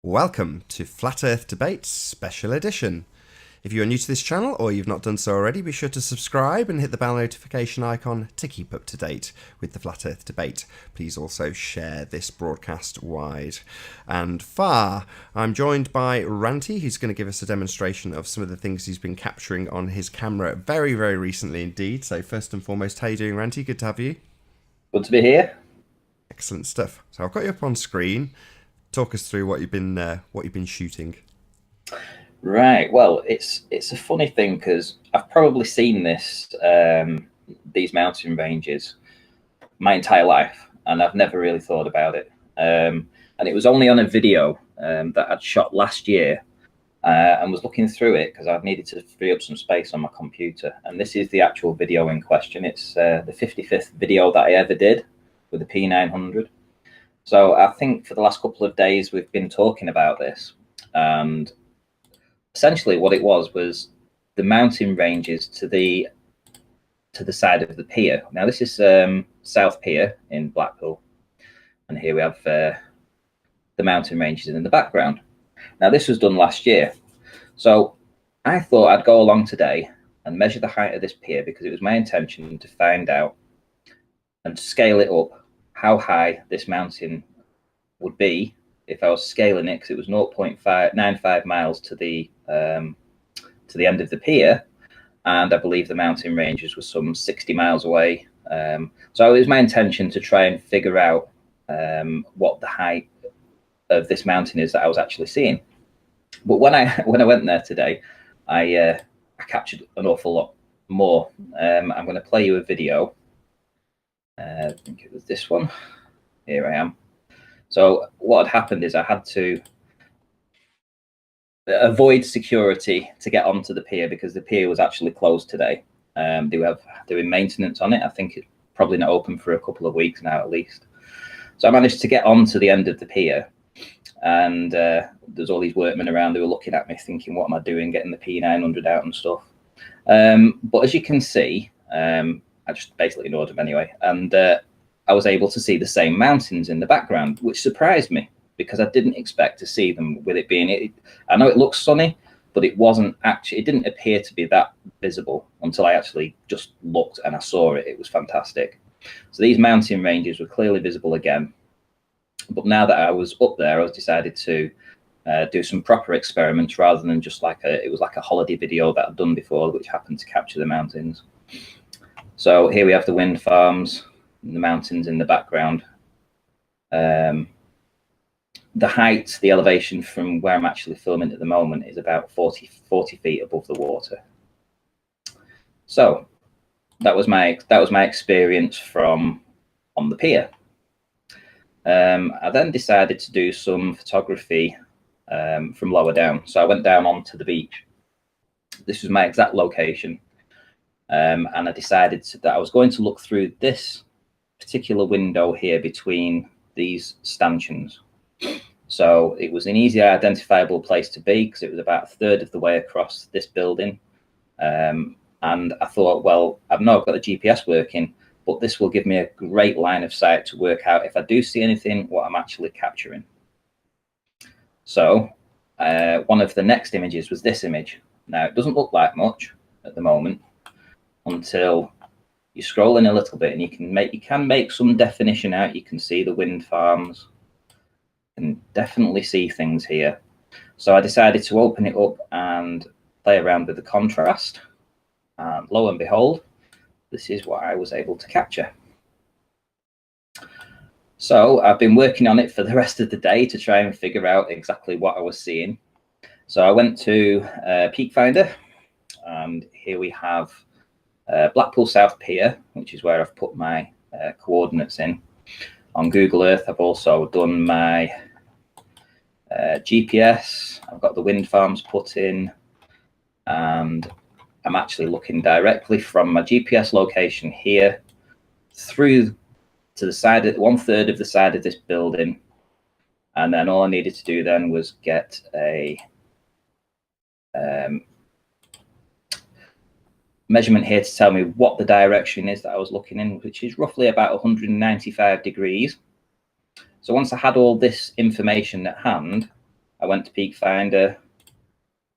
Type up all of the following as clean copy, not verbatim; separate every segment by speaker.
Speaker 1: Welcome to Flat Earth Debate Special Edition. If you are new to this channel or you've not done so already, be sure to subscribe and hit the bell notification icon to keep up to date with the Flat Earth Debate. Please also share this broadcast wide and far. I'm joined by Ranty, who's going to give us a demonstration of some of the things he's been capturing on his camera very, very recently indeed. So first and foremost, how are you doing, Ranty? Good to have you.
Speaker 2: Good to be here.
Speaker 1: Excellent stuff. So I've got you up on screen. Talk us through what you've been shooting.
Speaker 2: Right. Well, it's a funny thing because I've probably seen these mountain ranges my entire life, and I've never really thought about it. And it was only on a video that I'd shot last year, and was looking through it because I needed to free up some space on my computer. And this is the actual video in question. It's the 55th video that I ever did with the P900. So I think for the last couple of days we've been talking about this, and essentially what it was the mountain ranges to the side of the pier. Now this is South Pier in Blackpool, and here we have the mountain ranges in the background. Now this was done last year, so I thought I'd go along today and measure the height of this pier because it was my intention to find out and scale it up how high this mountain would be if I was scaling it, because it was 0.95 miles to the end of the pier, and I believe the mountain ranges were some 60 miles away. So it was my intention to try and figure out what the height of this mountain is that I was actually seeing. But when I went there today, I captured an awful lot more. I'm going to play you a video. I think it was this one. Here I am. So what had happened is I had to avoid security to get onto the pier because the pier was actually closed today. They were doing maintenance on it. I think it's probably not open for a couple of weeks now at least. So I managed to get onto the end of the pier, and there's all these workmen around who were looking at me thinking, what am I doing, getting the P900 out and stuff. But as you can see, I just basically ignored them anyway. And I was able to see the same mountains in the background, which surprised me because I didn't expect to see them with it being, I know it looks sunny, but it wasn't actually, it didn't appear to be that visible until I actually just looked and I saw it. It was fantastic. So these mountain ranges were clearly visible again. But now that I was up there, I decided to do some proper experiments rather than just it was like a holiday video that I'd done before, which happened to capture the mountains. So here we have the wind farms and the mountains in the background. The height, the elevation from where I'm actually filming at the moment is about 40 feet above the water. So that was my experience on the pier. I then decided to do some photography from lower down. So I went down onto the beach. This was my exact location. And I decided that I was going to look through this particular window here between these stanchions. So it was an easy identifiable place to be because it was about a third of the way across this building. And I thought, well, I've not got the GPS working, but this will give me a great line of sight to work out if I do see anything, what I'm actually capturing. So one of the next images was this image. Now it doesn't look like much at the moment, until you scroll in a little bit and you can make some definition out. You can see the wind farms and definitely see things here. So I decided to open it up and play around with the contrast, and lo and behold, this is what I was able to capture. So I've been working on it for the rest of the day to try and figure out exactly what I was seeing. So I went to Peak Finder, and here we have Blackpool South Pier, which is where I've put my coordinates in. On Google Earth, I've also done my GPS. I've got the wind farms put in, and I'm actually looking directly from my GPS location here through to the side, 1/3 of the side of this building. And then all I needed to do then was get a measurement here to tell me what the direction is that I was looking in, which is roughly about 195 degrees. So once I had all this information at hand, I went to Peak Finder.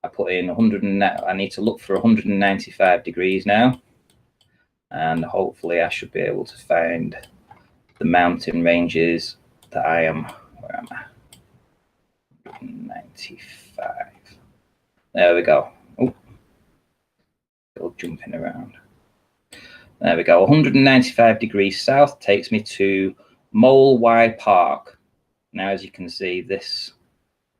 Speaker 2: I put in 100 and I need to look for 195 degrees now. And hopefully I should be able to find the mountain ranges that I am. Where am I? 195. There we go. Oh, still jumping around. There we go. 195 degrees south takes me to Mole Y Park. Now, as you can see, this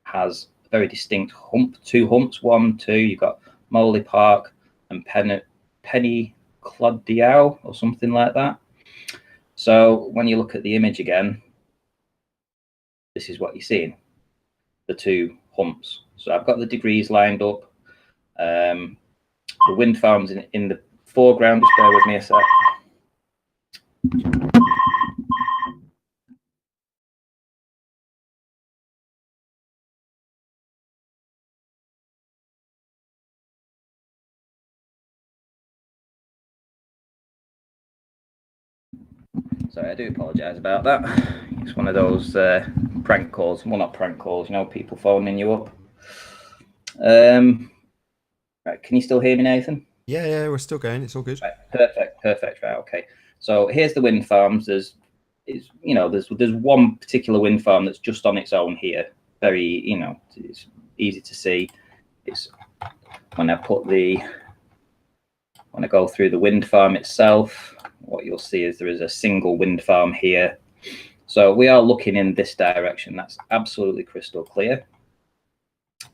Speaker 2: has a very distinct hump, 2 humps, 1, 2. You've got Moley Park and Penny Clodiau or something like that. So when you look at the image again, this is what you're seeing, the 2 humps. So I've got the degrees lined up. The wind farms in the foreground. Just bear with me a sec. Sorry, I do apologise about that. It's one of those prank calls. Well, not prank calls, you know, people phoning you up. Right, can you still hear me, Nathan?
Speaker 1: Yeah, we're still going. It's all good.
Speaker 2: Right, perfect. Right, okay. So here's the wind farms. There's one particular wind farm that's just on its own here. Very, you know, it's easy to see. It's when I go through the wind farm itself, what you'll see is there is a single wind farm here. So we are looking in this direction. That's absolutely crystal clear.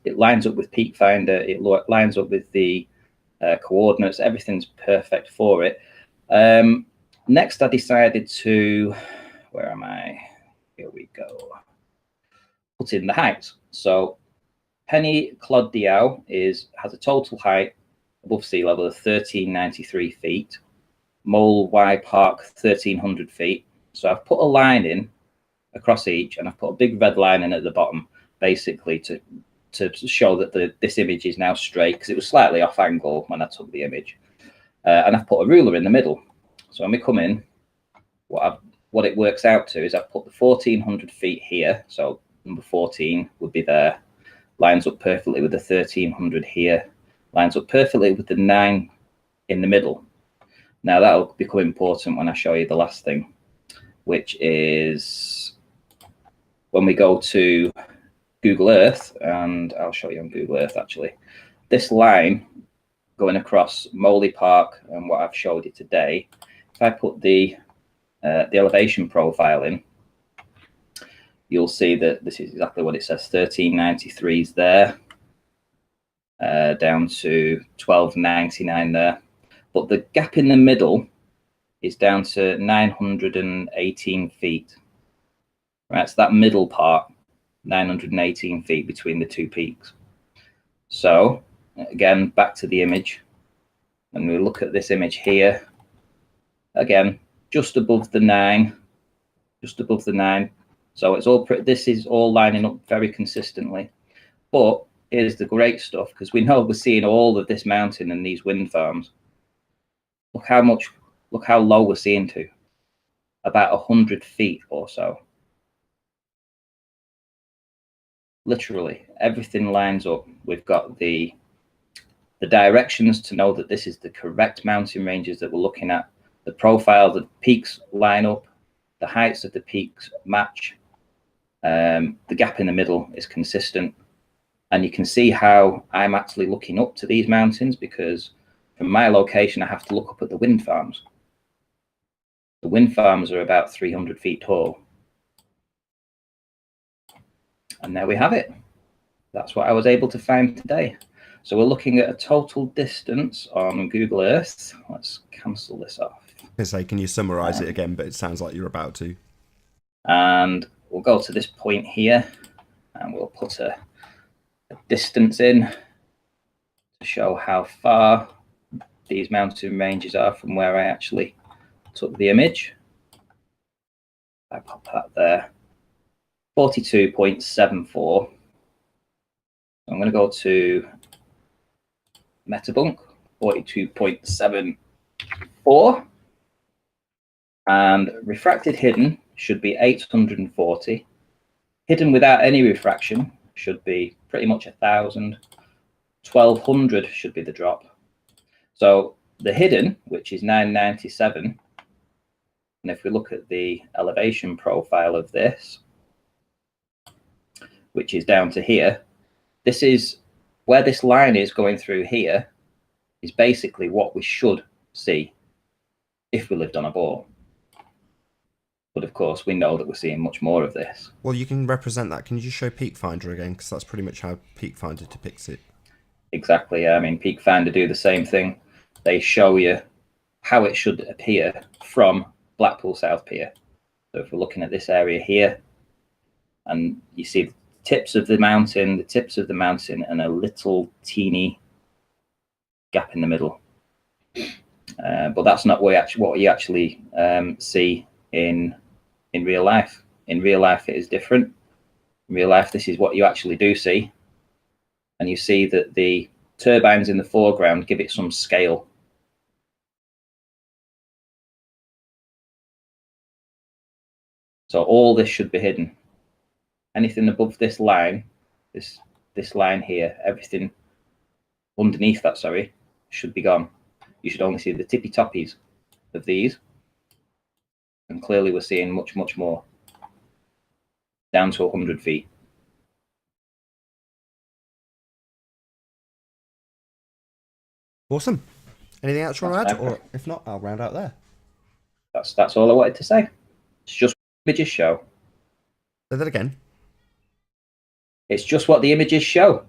Speaker 2: It lines up with Peak Finder. It lines up with the coordinates. Everything's perfect for it. Next, I decided to, where am I? Here we go. Put in the heights. So Penny Clodiau has a total height above sea level of 1,393 feet. Mole Y Park, 1,300 feet. So I've put a line in across each, and I've put a big red line in at the bottom, basically to show that this image is now straight, because it was slightly off angle when I took the image. And I've put a ruler in the middle. So when we come in, what it works out to is I've put the 1,400 feet here. So number 14 would be there. Lines up perfectly with the 1,300 here. Lines up perfectly with the 9 in the middle. Now that'll become important when I show you the last thing, which is when we go to Google Earth, and I'll show you on Google Earth actually. This line going across Moley Park and what I've showed you today, if I put the elevation profile in, you'll see that this is exactly what it says. 1,393 is there, down to 1,299 there. But the gap in the middle is down to 918 feet. Right, so that middle part, 918 feet between the 2 peaks. So again, back to the image, and we look at this image here. Again, just above the 9, So it's all this is all lining up very consistently. But here's the great stuff, because we know we're seeing all of this mountain and these wind farms. Look how low we're seeing to, about 100 feet or so. Literally everything lines up. We've got the directions to know that this is the correct mountain ranges that we're looking at. The profile, the peaks line up, the heights of the peaks match. The gap in the middle is consistent. And you can see how I'm actually looking up to these mountains, because from my location, I have to look up at the wind farms. The wind farms are about 300 feet tall. And there we have it. That's what I was able to find today. So we're looking at a total distance on Google Earth. Let's cancel this off.
Speaker 1: Can you summarize it again? But it sounds like you're about to.
Speaker 2: And we'll go to this point here, and we'll put a distance in to show how far these mountain ranges are from where I actually took the image. I pop that there, 42.74. I'm going to go to Metabunk, 42.74. And refracted hidden should be 840. Hidden without any refraction should be pretty much 1,000. 1,200 should be the drop. So the hidden, which is 997, and if we look at the elevation profile of this, which is down to here, this is where this line is going through here, is basically what we should see if we lived on a ball. But of course, we know that we're seeing much more of this.
Speaker 1: Well, you can represent that. Can you just show Peak Finder again? Because that's pretty much how Peak Finder depicts it.
Speaker 2: Exactly. Yeah. I mean, Peak Finder do the same thing. They show you how it should appear from Blackpool South Pier. So if we're looking at this area here, and you see the tips of the mountain, and a little teeny gap in the middle. But that's not what you actually see in real life. In real life, it is different. In real life, this is what you actually do see. And you see that the turbines in the foreground give it some scale. So all this should be hidden. Anything above this line, this line here, everything underneath that, sorry, should be gone. You should only see the tippy toppies of these. And clearly we're seeing much, much more. Down to 100 feet.
Speaker 1: Awesome. Anything else you want to add? Or if not, I'll round out there.
Speaker 2: That's all I wanted to say. It's just what images show.
Speaker 1: Say that again.
Speaker 2: It's just what the images show.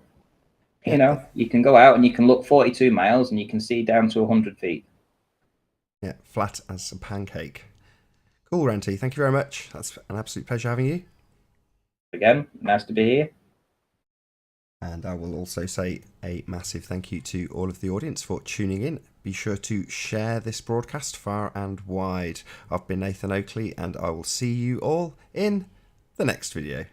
Speaker 2: You know, you can go out and you can look 42 miles and you can see down to 100 feet.
Speaker 1: Yeah, flat as a pancake. Cool, Renty. Thank you very much. That's an absolute pleasure having you.
Speaker 2: Again, nice to be here.
Speaker 1: And I will also say a massive thank you to all of the audience for tuning in. Be sure to share this broadcast far and wide. I've been Nathan Oakley, and I will see you all in the next video.